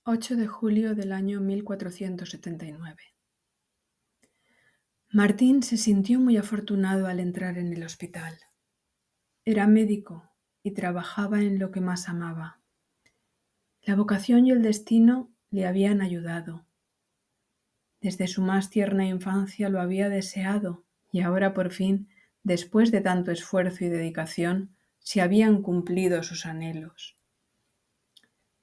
8 de julio del año 1479. Martín se sintió muy afortunado al entrar en el hospital. Era médico y trabajaba en lo que más amaba. La vocación y el destino le habían ayudado. Desde su más tierna infancia lo había deseado y ahora por fin, después de tanto esfuerzo y dedicación, se habían cumplido sus anhelos.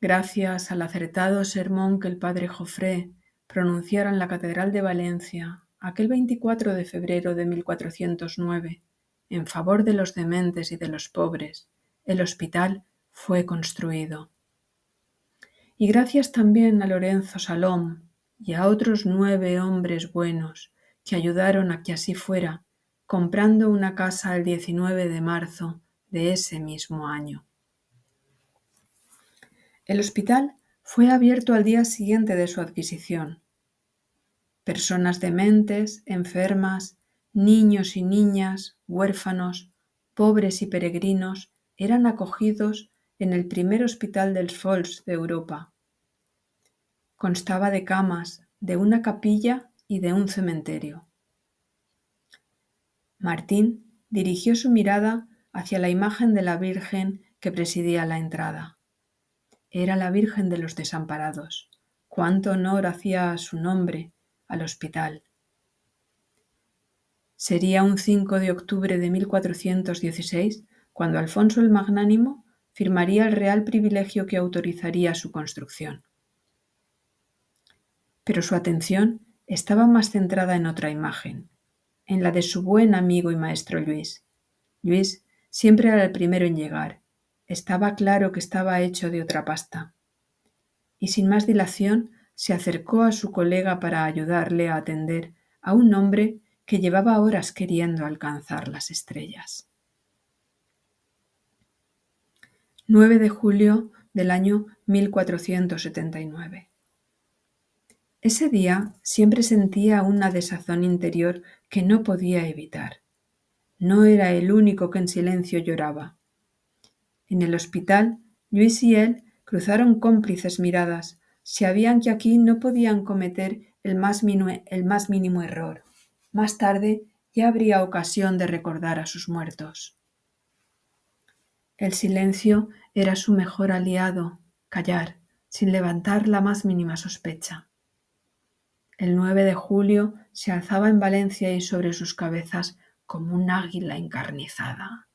Gracias al acertado sermón que el padre Jofré pronunciara en la Catedral de Valencia aquel 24 de febrero de 1409, en favor de los dementes y de los pobres, el hospital fue construido. Y gracias también a Lorenzo Salom y a otros 9 hombres buenos que ayudaron a que así fuera, comprando una casa el 19 de marzo de ese mismo año. El hospital fue abierto al día siguiente de su adquisición. Personas dementes, enfermas, niños y niñas, huérfanos, pobres y peregrinos eran acogidos en el primer hospital dels Folcs de Europa. Constaba de camas, de una capilla y de un cementerio. Martín dirigió su mirada hacia la imagen de la Virgen que presidía la entrada. Era la Virgen de los Desamparados. Cuánto honor hacía a su nombre, al hospital. Sería un 5 de octubre de 1416 cuando Alfonso el Magnánimo firmaría el real privilegio que autorizaría su construcción. Pero su atención estaba más centrada en otra imagen, en la de su buen amigo y maestro Luis. Luis siempre era el primero en llegar. Estaba claro que estaba hecho de otra pasta. Y sin más dilación se acercó a su colega para ayudarle a atender a un hombre que llevaba horas queriendo alcanzar las estrellas. 9 de julio del año 1479. Ese día siempre sentía una desazón interior que no podía evitar. No era el único que en silencio lloraba. En el hospital, Luis y él cruzaron cómplices miradas. Sabían que aquí no podían cometer el más mínimo error. Más tarde ya habría ocasión de recordar a sus muertos. El silencio era su mejor aliado, callar, sin levantar la más mínima sospecha. El 9 de julio se alzaba en Valencia y sobre sus cabezas como un águila encarnizada.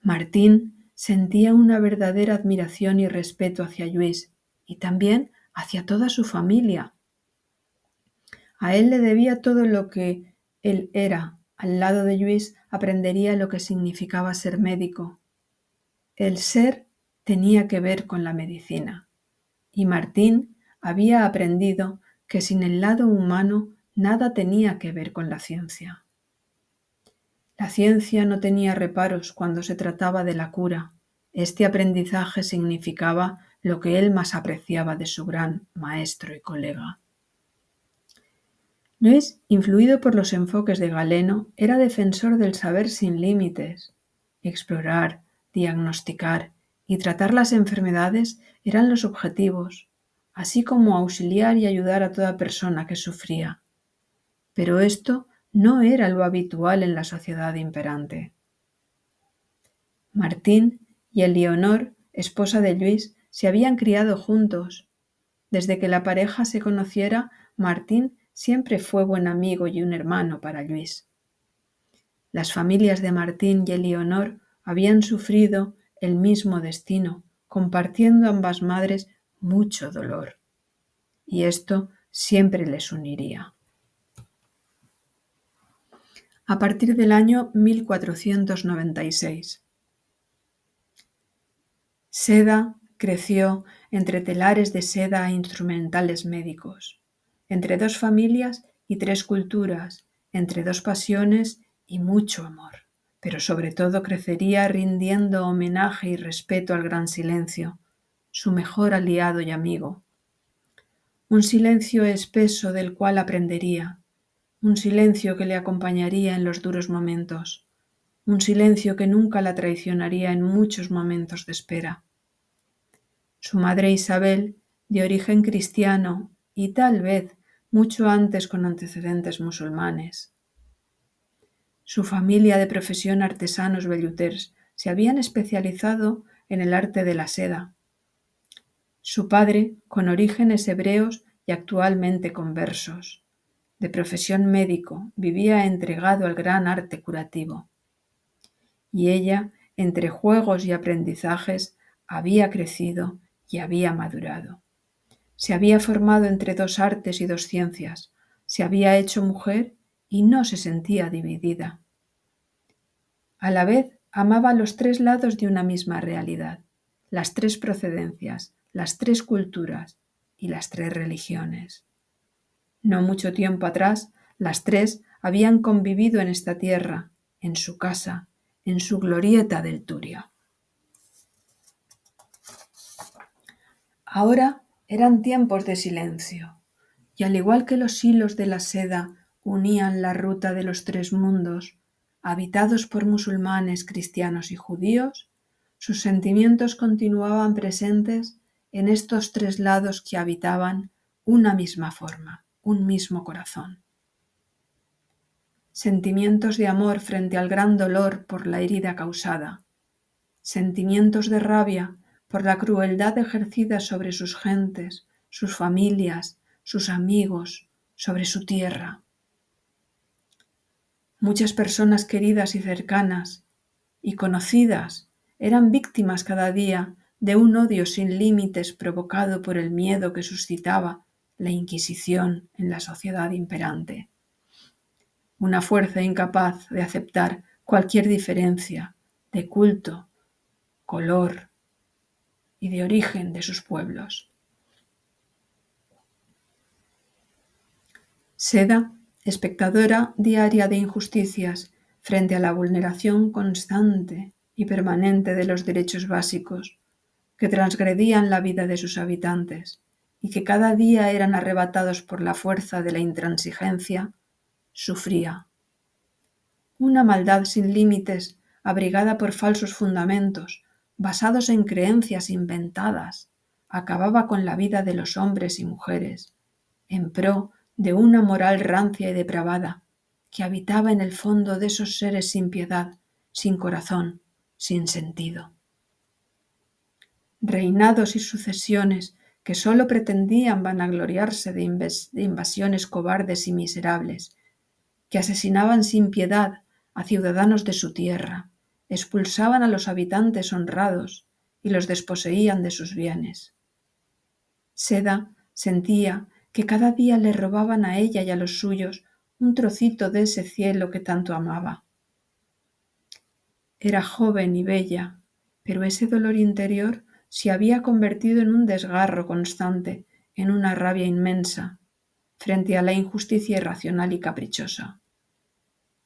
Martín sentía una verdadera admiración y respeto hacia Luis y también hacia toda su familia. A él le debía todo lo que él era. Al lado de Luis aprendería lo que significaba ser médico. El ser tenía que ver con la medicina y Martín había aprendido que sin el lado humano nada tenía que ver con la ciencia. La ciencia no tenía reparos cuando se trataba de la cura. Este aprendizaje significaba lo que él más apreciaba de su gran maestro y colega. Luis, influido por los enfoques de Galeno, era defensor del saber sin límites. Explorar, diagnosticar y tratar las enfermedades eran los objetivos, así como auxiliar y ayudar a toda persona que sufría. Pero esto no era lo habitual en la sociedad imperante. Martín y Eleonor, esposa de Luis, se habían criado juntos. Desde que la pareja se conociera, Martín siempre fue buen amigo y un hermano para Luis. Las familias de Martín y Eleonor habían sufrido el mismo destino, compartiendo ambas madres mucho dolor. Y esto siempre les uniría. A partir del año 1496. Seda creció entre telares de seda e instrumentales médicos, entre 2 familias y 3 culturas, entre 2 pasiones y mucho amor, pero sobre todo crecería rindiendo homenaje y respeto al gran silencio, su mejor aliado y amigo. Un silencio espeso del cual aprendería, un silencio que le acompañaría en los duros momentos, un silencio que nunca la traicionaría en muchos momentos de espera. Su madre Isabel, de origen cristiano y tal vez mucho antes con antecedentes musulmanes. Su familia, de profesión artesanos velluters, se habían especializado en el arte de la seda. Su padre, con orígenes hebreos y actualmente conversos, de profesión médico, vivía entregado al gran arte curativo. Y ella, entre juegos y aprendizajes, había crecido y había madurado. Se había formado entre dos artes y dos ciencias, se había hecho mujer y no se sentía dividida. A la vez amaba los tres lados de una misma realidad, las tres procedencias, las tres culturas y las tres religiones. No mucho tiempo atrás, las tres habían convivido en esta tierra, en su casa, en su glorieta del Turia. Ahora eran tiempos de silencio, y al igual que los hilos de la seda unían la ruta de los tres mundos, habitados por musulmanes, cristianos y judíos, sus sentimientos continuaban presentes en estos tres lados que habitaban una misma forma, un mismo corazón. Sentimientos de amor frente al gran dolor por la herida causada, sentimientos de rabia por la crueldad ejercida sobre sus gentes, sus familias, sus amigos, sobre su tierra. Muchas personas queridas y cercanas y conocidas eran víctimas cada día de un odio sin límites provocado por el miedo que suscitaba la Inquisición en la sociedad imperante. Una fuerza incapaz de aceptar cualquier diferencia de culto, color y de origen de sus pueblos. Seda, espectadora diaria de injusticias frente a la vulneración constante y permanente de los derechos básicos que transgredían la vida de sus habitantes y que cada día eran arrebatados por la fuerza de la intransigencia, sufría. Una maldad sin límites, abrigada por falsos fundamentos, basados en creencias inventadas, acababa con la vida de los hombres y mujeres, en pro de una moral rancia y depravada, que habitaba en el fondo de esos seres sin piedad, sin corazón, sin sentido. Reinados y sucesiones que sólo pretendían vanagloriarse de invasiones cobardes y miserables, que asesinaban sin piedad a ciudadanos de su tierra, expulsaban a los habitantes honrados y los desposeían de sus bienes. Seda sentía que cada día le robaban a ella y a los suyos un trocito de ese cielo que tanto amaba. Era joven y bella, pero ese dolor interior se había convertido en un desgarro constante, en una rabia inmensa, frente a la injusticia irracional y caprichosa.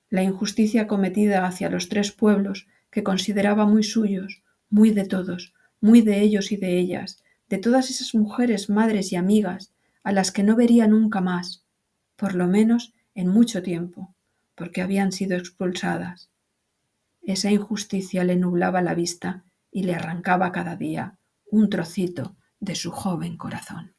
La injusticia cometida hacia los tres pueblos que consideraba muy suyos, muy de todos, muy de ellos y de ellas, de todas esas mujeres, madres y amigas, a las que no vería nunca más, por lo menos en mucho tiempo, porque habían sido expulsadas. Esa injusticia le nublaba la vista y le arrancaba cada día un trocito de su joven corazón.